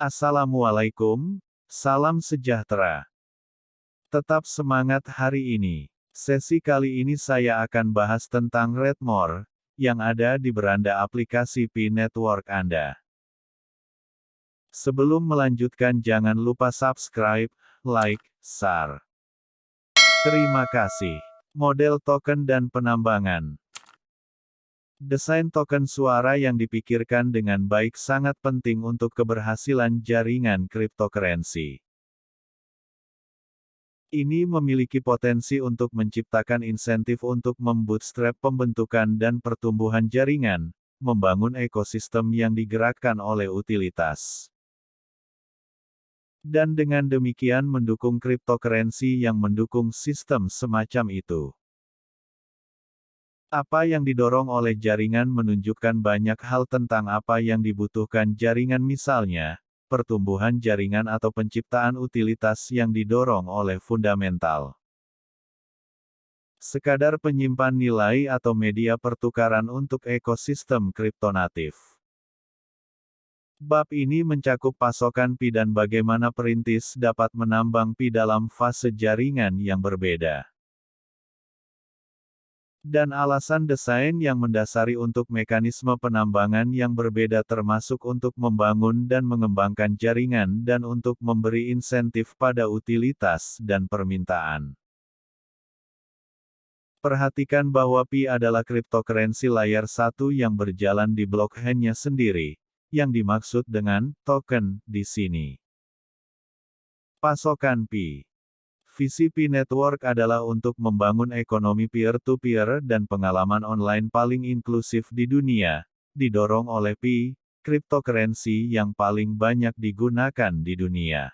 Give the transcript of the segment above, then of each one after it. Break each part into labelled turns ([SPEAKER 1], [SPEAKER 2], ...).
[SPEAKER 1] Assalamualaikum, salam sejahtera. Tetap semangat hari ini. Sesi kali ini saya akan bahas tentang Redmore, yang ada di beranda aplikasi Pi Network Anda. Sebelum melanjutkan jangan lupa subscribe, like, share. Terima kasih. Model token dan penambangan. Desain token suara yang dipikirkan dengan baik sangat penting untuk keberhasilan jaringan cryptocurrency. Ini memiliki potensi untuk menciptakan insentif untuk membootstrap pembentukan dan pertumbuhan jaringan, membangun ekosistem yang digerakkan oleh utilitas. Dan dengan demikian mendukung cryptocurrency yang mendukung sistem semacam itu. Apa yang didorong oleh jaringan menunjukkan banyak hal tentang apa yang dibutuhkan jaringan, misalnya, pertumbuhan jaringan atau penciptaan utilitas yang didorong oleh fundamental. Sekadar penyimpan nilai atau media pertukaran untuk ekosistem kriptonatif. Bab ini mencakup pasokan Pi dan bagaimana perintis dapat menambang Pi dalam fase jaringan yang berbeda. Dan alasan desain yang mendasari untuk mekanisme penambangan yang berbeda, termasuk untuk membangun dan mengembangkan jaringan dan untuk memberi insentif pada utilitas dan permintaan. Perhatikan bahwa Pi adalah cryptocurrency layer 1 yang berjalan di blockchain-nya sendiri, yang dimaksud dengan token di sini. Pasokan Pi. Visi Pi Network adalah untuk membangun ekonomi peer-to-peer dan pengalaman online paling inklusif di dunia, didorong oleh Pi, cryptocurrency yang paling banyak digunakan di dunia.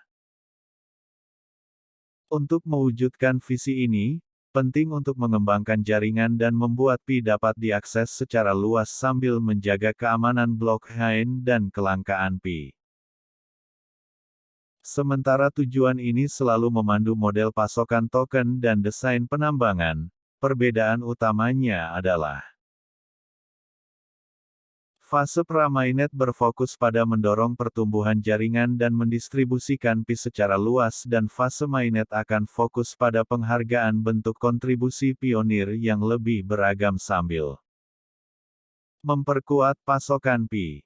[SPEAKER 1] Untuk mewujudkan visi ini, penting untuk mengembangkan jaringan dan membuat Pi dapat diakses secara luas sambil menjaga keamanan blockchain dan kelangkaan Pi. Sementara tujuan ini selalu memandu model pasokan token dan desain penambangan, perbedaan utamanya adalah fase pra-mainnet berfokus pada mendorong pertumbuhan jaringan dan mendistribusikan Pi secara luas, dan fase mainnet akan fokus pada penghargaan bentuk kontribusi pionir yang lebih beragam sambil memperkuat pasokan Pi.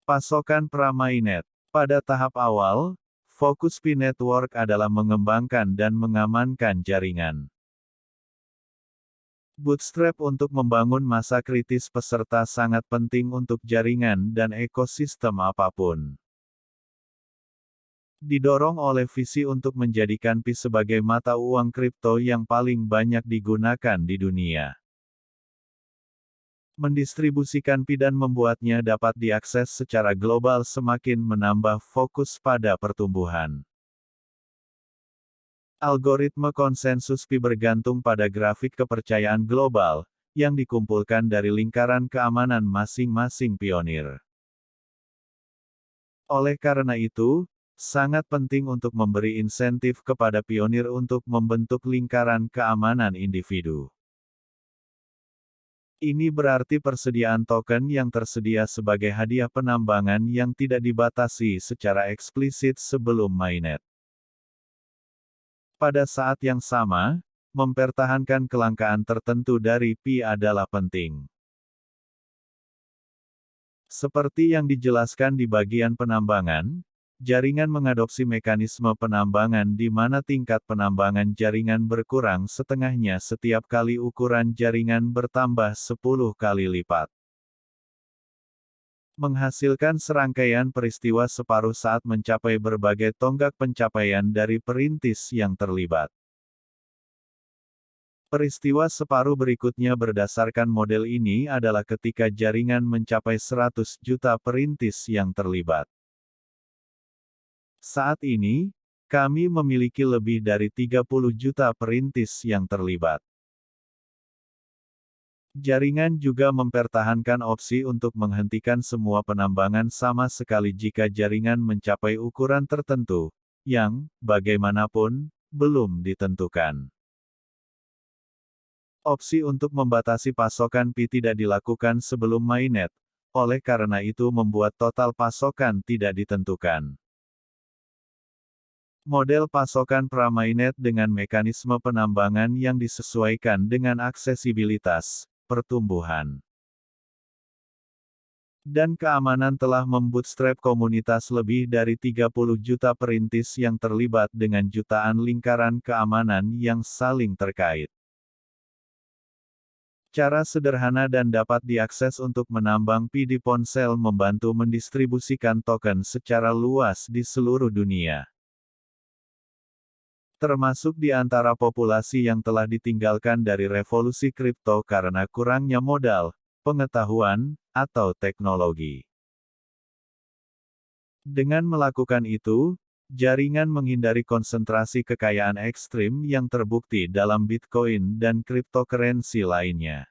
[SPEAKER 1] Pasokan pra-mainnet. Pada tahap awal, fokus Pi Network adalah mengembangkan dan mengamankan jaringan. Bootstrap untuk membangun masa kritis peserta sangat penting untuk jaringan dan ekosistem apapun. Didorong oleh visi untuk menjadikan Pi sebagai mata uang kripto yang paling banyak digunakan di dunia. Mendistribusikan Pi dan membuatnya dapat diakses secara global semakin menambah fokus pada pertumbuhan. Algoritma konsensus Pi bergantung pada grafik kepercayaan global, yang dikumpulkan dari lingkaran keamanan masing-masing pionir. Oleh karena itu, sangat penting untuk memberi insentif kepada pionir untuk membentuk lingkaran keamanan individu. Ini berarti persediaan token yang tersedia sebagai hadiah penambangan yang tidak dibatasi secara eksplisit sebelum mainnet. Pada saat yang sama, mempertahankan kelangkaan tertentu dari Pi adalah penting. Seperti yang dijelaskan di bagian penambangan, jaringan mengadopsi mekanisme penambangan di mana tingkat penambangan jaringan berkurang setengahnya setiap kali ukuran jaringan bertambah 10 kali lipat. Menghasilkan serangkaian peristiwa separuh saat mencapai berbagai tonggak pencapaian dari perintis yang terlibat. Peristiwa separuh berikutnya berdasarkan model ini adalah ketika jaringan mencapai 100 juta perintis yang terlibat. Saat ini, kami memiliki lebih dari 30 juta perintis yang terlibat. Jaringan juga mempertahankan opsi untuk menghentikan semua penambangan sama sekali jika jaringan mencapai ukuran tertentu, yang, bagaimanapun, belum ditentukan. Opsi untuk membatasi pasokan Pi tidak dilakukan sebelum mainnet, oleh karena itu membuat total pasokan tidak ditentukan. Model pasokan pra-mainnet dengan mekanisme penambangan yang disesuaikan dengan aksesibilitas, pertumbuhan, dan keamanan telah membootstrap komunitas lebih dari 30 juta perintis yang terlibat dengan jutaan lingkaran keamanan yang saling terkait. Cara sederhana dan dapat diakses untuk menambang Pi di ponsel membantu mendistribusikan token secara luas di seluruh dunia. Termasuk di antara populasi yang telah ditinggalkan dari revolusi kripto karena kurangnya modal, pengetahuan, atau teknologi. Dengan melakukan itu, jaringan menghindari konsentrasi kekayaan ekstrim yang terbukti dalam Bitcoin dan cryptocurrency lainnya.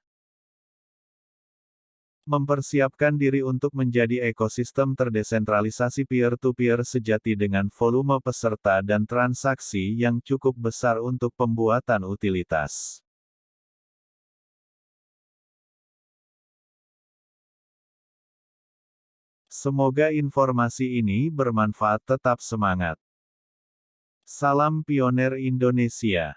[SPEAKER 1] Mempersiapkan diri untuk menjadi ekosistem terdesentralisasi peer-to-peer sejati dengan volume peserta dan transaksi yang cukup besar untuk pembuatan utilitas. Semoga informasi ini bermanfaat. Tetap semangat. Salam Pioner Indonesia.